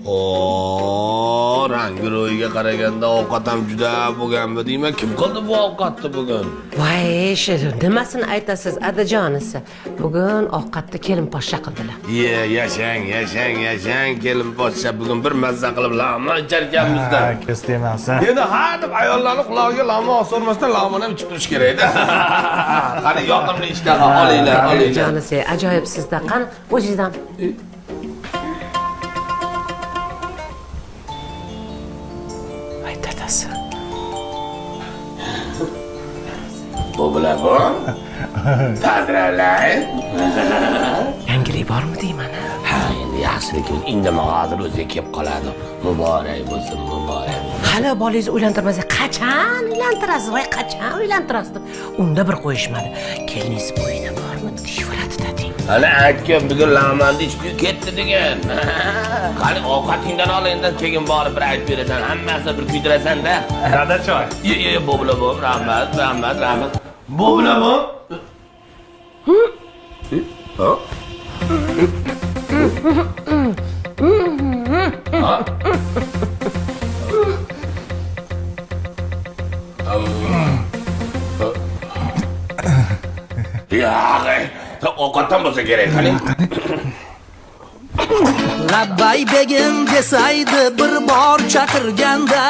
O, rangi ro'yiga qaraganda ovqat ham juda bo'lganmi deyman. Kim qildi bu ovqatni bugun? Voy, shirin nimasini aytasiz, adajonisi. Bugun ovqatni kelin poshsha qildilar. Yashang, kelin poshsha bugun bir mazza qilib lag'mon icharkanmizda. Kes demasdan. Endi har deb ayollarni qulog'iga lag'mon sormasdan lag'mon ham ichib turish kerak edi. Qani yoqimli ishtaha olinglar. Adajonisi, ajoyib sizda. Qani, o'zingizdan. Voy, dadasi. Bu bilan bu. Tabriklar. Yangilik bormi deyman? Ha, endi yaxshilik indamay hozir o'ziga kelib qoladi. Muborak bo'lsin, muborak. Hali bolangizni uylantirmasa, qachon uylantirasiz? Voy, qachon uylantirasiz deb unda bir qo'yishmadi. Keliningiz bo'yida bormi? Deyveradi dading. Hali aytgan bugun lag'monni ichib ketdi degan. Qani ovqatingdan ol endi, keyin borib bir aytib berasan, hammasini bir kuydirasan-da. Dada choy. Bu bilan bu, rahmat. Bu bilan bu. Ha? Ovqatdan bo'lsa kerak, qani. Labbay begim desaydi bir bor chaqirganda